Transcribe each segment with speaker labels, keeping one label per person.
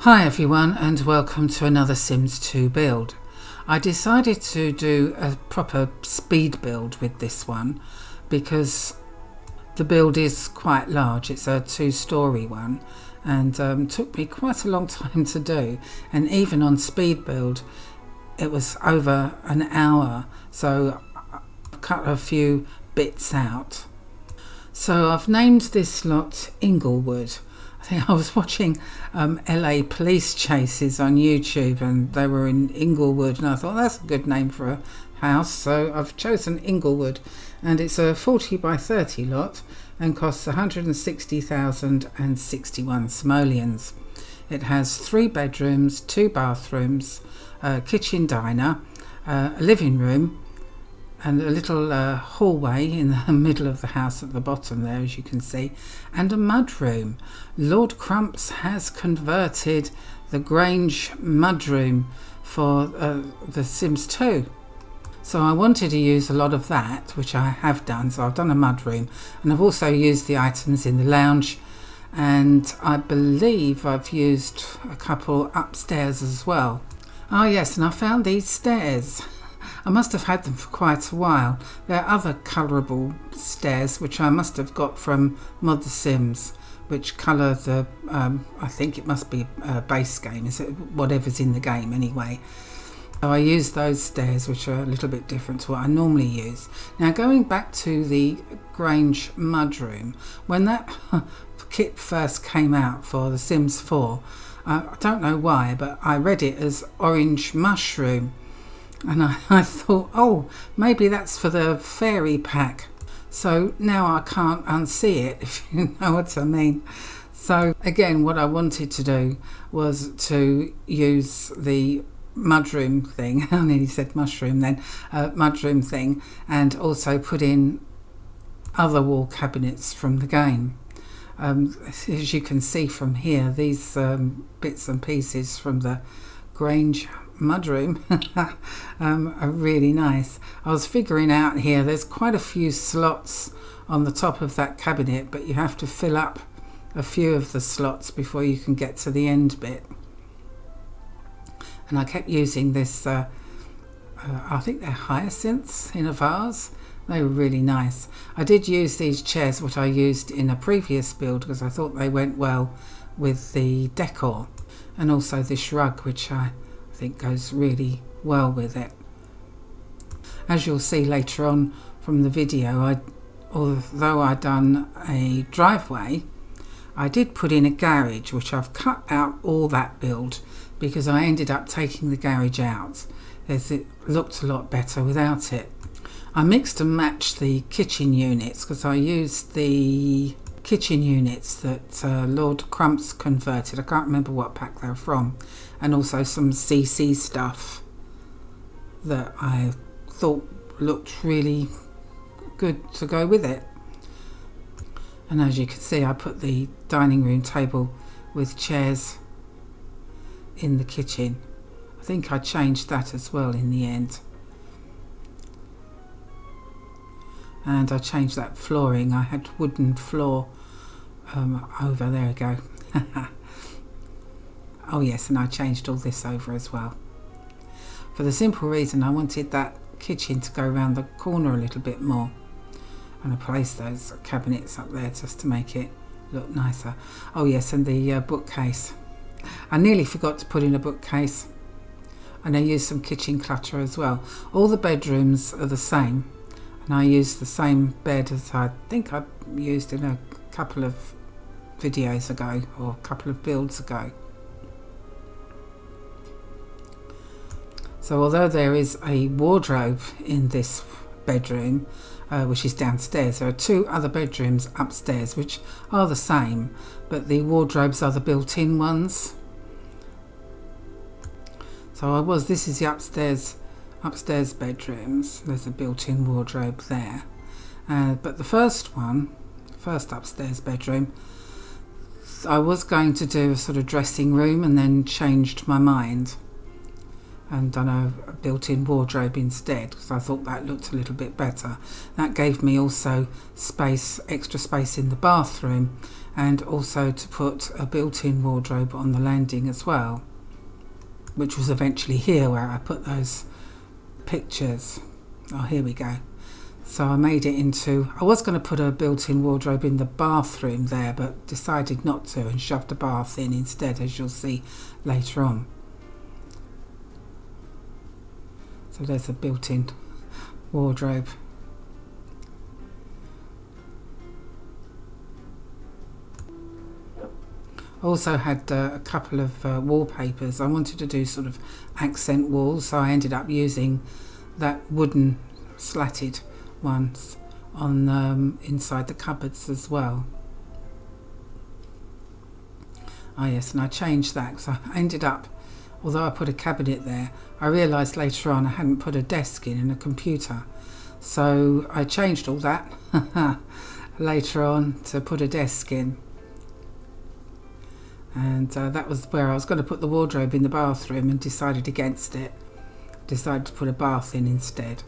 Speaker 1: Hi everyone, and welcome to another Sims 2 build. I decided to do a proper speed build with this one because the build is quite large. It's a 2-story one and took me quite a long time to do, and even on speed build it was over an hour, so I've cut a few bits out. So I've named this lot Inglewood. I think I was watching LA police chases on YouTube and they were in Inglewood, and I thought that's a good name for a house, so I've chosen Inglewood, and it's a 40 by 30 lot and costs 160,061 simoleons. It has 3 bedrooms, 2 bathrooms, a kitchen diner, a living room, and a little hallway in the middle of the house at the bottom there, as you can see, and a mudroom. Lord Crumps has converted the Grange mudroom for the Sims 2. So I wanted to use a lot of that, which I have done. So I've done a mudroom, and I've also used the items in the lounge, and I believe I've used a couple upstairs as well. Oh yes, and I found these stairs. I must have had them for quite a while. There are other colourable stairs which I must have got from Mod the Sims, which colour the, I think it must be a base game, is it whatever's in the game anyway. So I use those stairs, which are a little bit different to what I normally use. Now going back to the Grange mudroom, when that kit first came out for the Sims 4, I don't know why, but I read it as orange mushroom. And I thought, oh, maybe that's for the fairy pack. So now I can't unsee it, if you know what I mean. So again, what I wanted to do was to use the mudroom thing, I nearly said mushroom then, mudroom thing, and also put in other wall cabinets from the game. As you can see from here, these bits and pieces from the Grange mudroom are really nice. I was figuring out here, there's quite a few slots on the top of that cabinet, but you have to fill up a few of the slots before you can get to the end bit. And I kept using this, I think they're hyacinths in a vase. They were really nice. I did use these chairs, what I used in a previous build, because I thought they went well with the decor, and also this rug, which I think goes really well with it. As you'll see later on from the video, although I'd done a driveway, I did put in a garage, which I've cut out all that build because I ended up taking the garage out as it looked a lot better without it. I mixed and matched the kitchen units because I used the kitchen units that Lord Crumps converted. I can't remember what pack they're from, and also some CC stuff that I thought looked really good to go with it. And as you can see, I put the dining room table with chairs in the kitchen. I think I changed that as well in the end. And I changed that flooring. I had wooden floor over there. We go. Oh yes, and I changed all this over as well, for the simple reason I wanted that kitchen to go around the corner a little bit more, and I placed those cabinets up there just to make it look nicer. Oh yes, and the bookcase. I nearly forgot to put in a bookcase, and I used some kitchen clutter as well. All the bedrooms are the same, and I used the same bed as I think I used in a couple of videos ago, or a couple of builds ago. So although there is a wardrobe in this bedroom, which is downstairs, there are 2 other bedrooms upstairs which are the same, but the wardrobes are the built-in ones. So this is the upstairs bedrooms. There's a built-in wardrobe there, but the first upstairs bedroom, I was going to do a sort of dressing room and then changed my mind and done a built-in wardrobe instead, because I thought that looked a little bit better. That gave me also space, extra space in the bathroom, and also to put a built-in wardrobe on the landing as well, which was eventually here where I put those pictures. Oh, here we go. So I made it into, I was going to put a built-in wardrobe in the bathroom there, but decided not to and shoved a bath in instead, as you'll see later on. So there's a built-in wardrobe. I also had a couple of wallpapers. I wanted to do sort of accent walls, so I ended up using that wooden slatted ones on inside the cupboards as well. Oh yes, and I changed that because I ended up, although I put a cabinet there, I realised later on I hadn't put a desk in and a computer, so I changed all that later on to put a desk in. And that was where I was going to put the wardrobe in the bathroom and decided against it. Decided to put a bath in instead.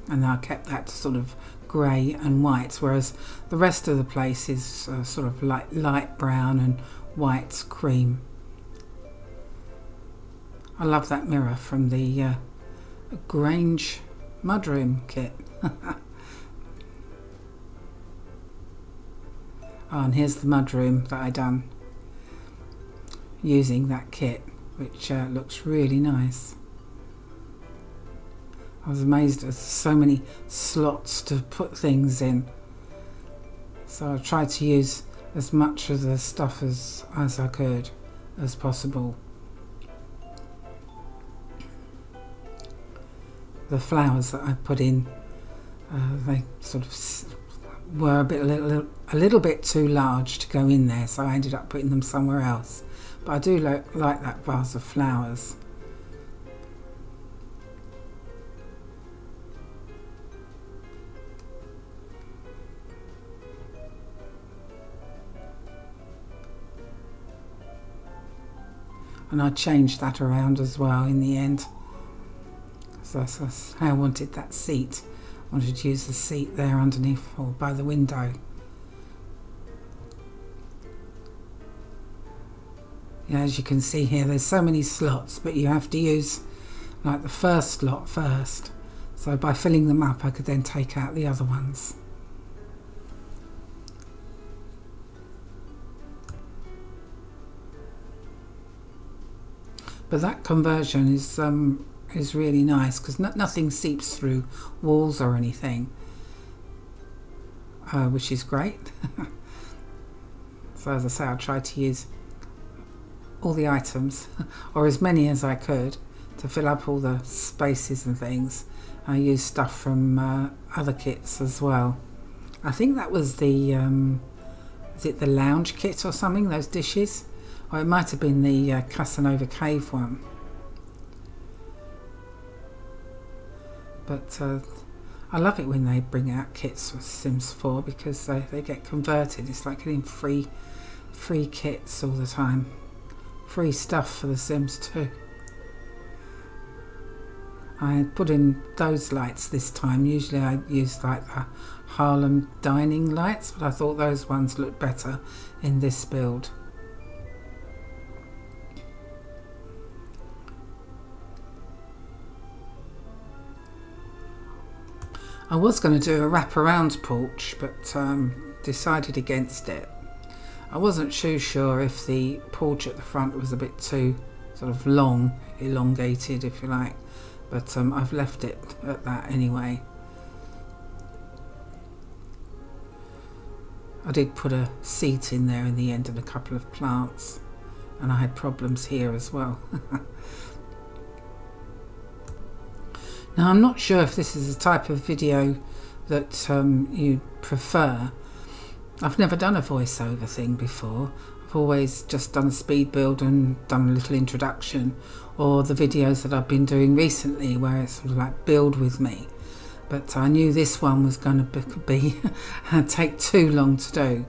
Speaker 1: And I kept that sort of grey and white, whereas the rest of the place is sort of light brown and white cream. I love that mirror from the Grange Mudroom kit. Oh, and here's the mudroom that I done using that kit, which looks really nice. I was amazed at so many slots to put things in, so I tried to use as much of the stuff as I could as possible. The flowers that I put in, they sort of were a little bit too large to go in there, so I ended up putting them somewhere else. But I do like that vase of flowers. And I changed that around as well in the end. So that's how I wanted that seat. I wanted to use the seat there underneath or by the window. Yeah, as you can see here, there's so many slots, but you have to use like the first slot first. So by filling them up, I could then take out the other ones. But that conversion is really nice because nothing seeps through walls or anything, which is great. So as I say, I tried to use all the items, or as many as I could, to fill up all the spaces and things. I used stuff from other kits as well. I think that was the, is it the lounge kit or something, those dishes? Or it might have been the Casanova Cave one. But I love it when they bring out kits with Sims 4 because they get converted. It's like getting free kits all the time. Free stuff for the Sims 2. I put in those lights this time. Usually I use like the Harlem dining lights, but I thought those ones looked better in this build. I was going to do a wraparound porch, but decided against it. I wasn't too sure if the porch at the front was a bit too sort of long, elongated if you like, but I've left it at that anyway. I did put a seat in there in the end and a couple of plants, and I had problems here as well. Now I'm not sure if this is a type of video that you prefer. I've never done a voiceover thing before. I've always just done a speed build and done a little introduction, or the videos that I've been doing recently where it's sort of like build with me. But I knew this one was going to be take too long to do.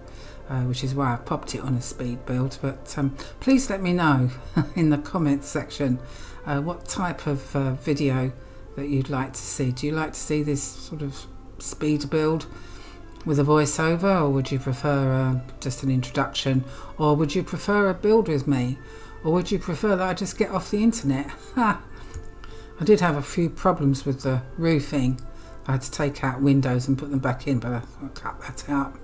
Speaker 1: which is why I popped it on a speed build. But please let me know in the comments section what type of video that you'd like to see. Do you like to see this sort of speed build with a voiceover, or would you prefer just an introduction, or would you prefer a build with me, or would you prefer that I just get off the internet? I did have a few problems with the roofing. I had to take out windows and put them back in, but I cut that out.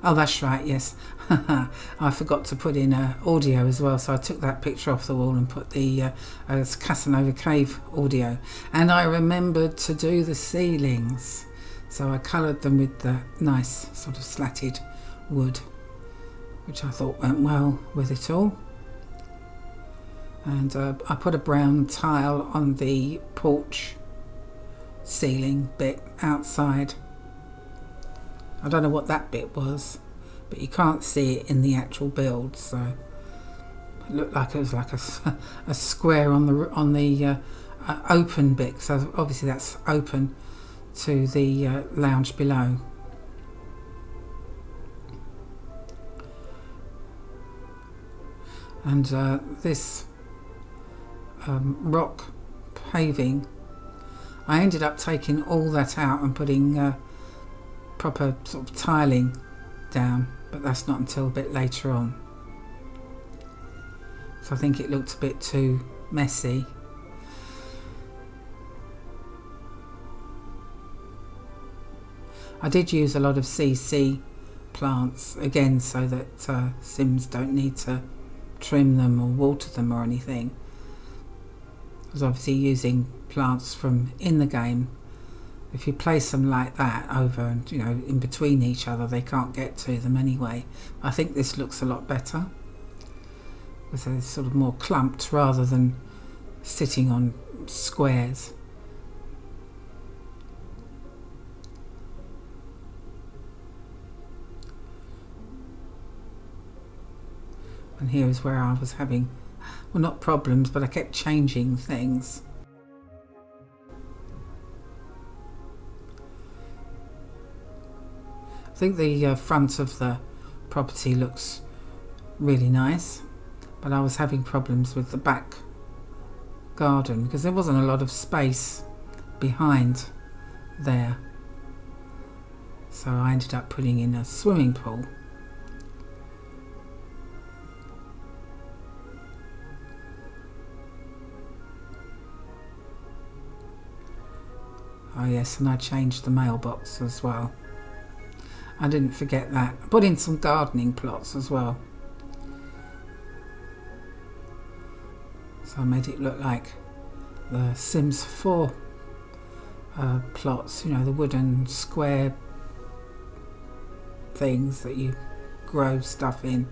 Speaker 1: Oh, that's right, yes. I forgot to put in audio as well, so I took that picture off the wall and put the Casanova Cave audio. And I remembered to do the ceilings, so I coloured them with the nice sort of slatted wood, which I thought went well with it all. And I put a brown tile on the porch ceiling bit outside. I don't know what that bit was, but you can't see it in the actual build, so it looked like it was like a square on the open bit, so obviously that's open to the lounge below. And this rock paving, I ended up taking all that out and putting proper sort of tiling down, but that's not until a bit later on. So I think it looked a bit too messy. I did use a lot of CC plants again, so that Sims don't need to trim them or water them or anything. I was obviously using plants from in the game. If you place them like that over and, you know, in between each other, they can't get to them anyway. I think this looks a lot better because it's sort of more clumped rather than sitting on squares. And here is where I was having, well, not problems, but I kept changing things. I think the front of the property looks really nice, but I was having problems with the back garden because there wasn't a lot of space behind there. So I ended up putting in a swimming pool. Oh yes, and I changed the mailbox as well. I didn't forget that. I put in some gardening plots as well. So I made it look like the Sims 4 plots, you know, the wooden square things that you grow stuff in.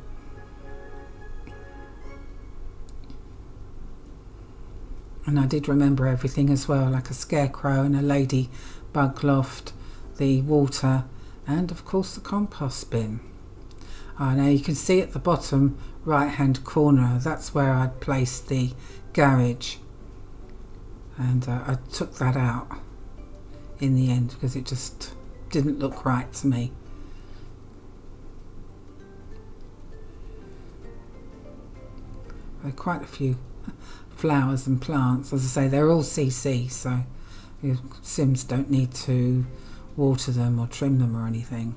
Speaker 1: And I did remember everything as well, like a scarecrow and a ladybug loft, the water, and of course the compost bin. Now you can see at the bottom right hand corner, that's where I'd placed the garage, and I took that out in the end because it just didn't look right to me. There are quite a few flowers and plants. As I say, they're all CC, so your Sims don't need to water them or trim them or anything.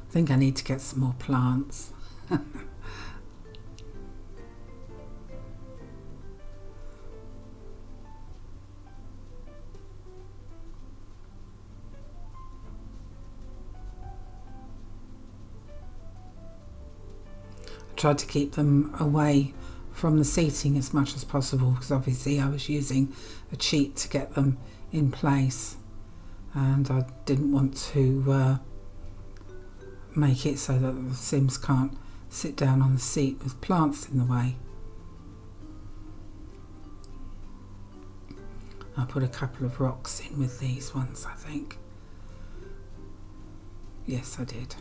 Speaker 1: I think I need to get some more plants. Tried to keep them away from the seating as much as possible because obviously I was using a cheat to get them in place, and I didn't want to make it so that the Sims can't sit down on the seat with plants in the way. I put a couple of rocks in with these ones, I think. Yes, I did.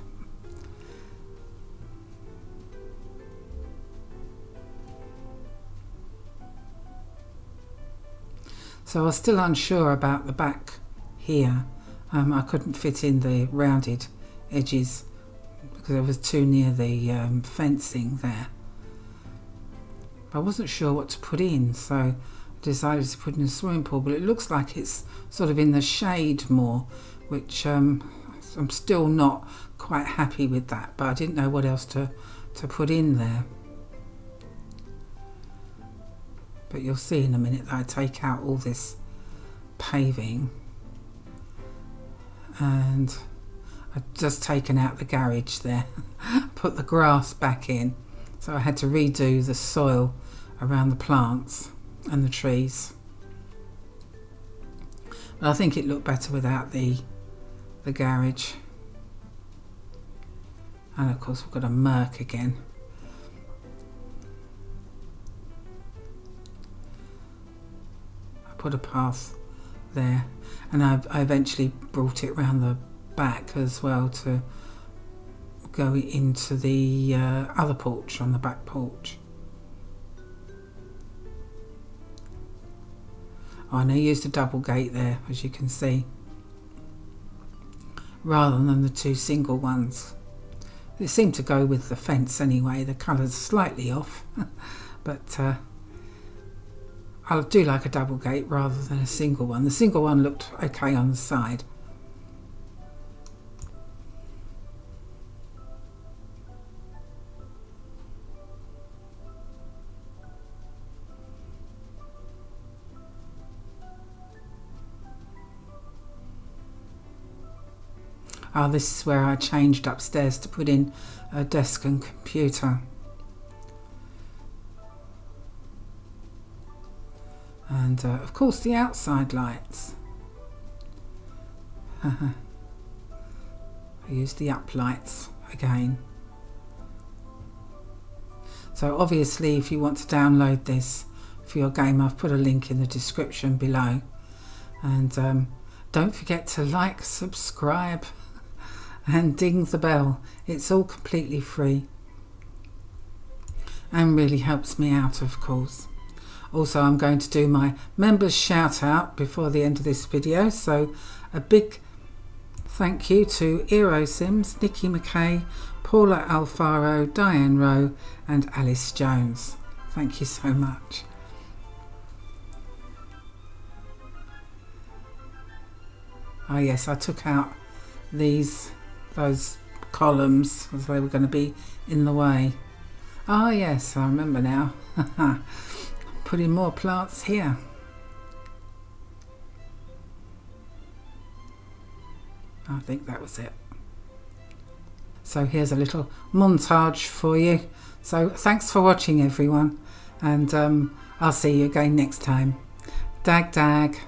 Speaker 1: So I was still unsure about the back here. I couldn't fit in the rounded edges because it was too near the fencing there. I wasn't sure what to put in, so I decided to put in a swimming pool, but it looks like it's sort of in the shade more, which I'm still not quite happy with that, but I didn't know what else to put in there. But you'll see in a minute that I take out all this paving, and I've just taken out the garage there, put the grass back in, so I had to redo the soil around the plants and the trees. But I think it looked better without the garage. And of course we've got a murk again. I put a path there, and I eventually brought it round the back as well to go into the other porch, on the back porch. Oh, and I used a double gate there, as you can see, rather than the two single ones. It seemed to go with the fence anyway. The colour's slightly off, but I do like a double gate rather than a single one. The single one looked okay on the side. Oh, this is where I changed upstairs to put in a desk and computer. And of course the outside lights. I used the up lights again. So obviously if you want to download this for your game, I've put a link in the description below. And don't forget to like, subscribe and ding the bell. It's all completely free and really helps me out, of course. Also, I'm going to do my members shout out before the end of this video, so a big thank you to Eero Sims, Nikki McKay, Paula Alfaro, Diane Rowe and Alice Jones. Thank you so much. Oh yes, I took out those columns as they were going to be in the way. Ah yes, I remember now. Putting more plants here. I think that was it. So here's a little montage for you. So thanks for watching everyone, and I'll see you again next time. Dag dag.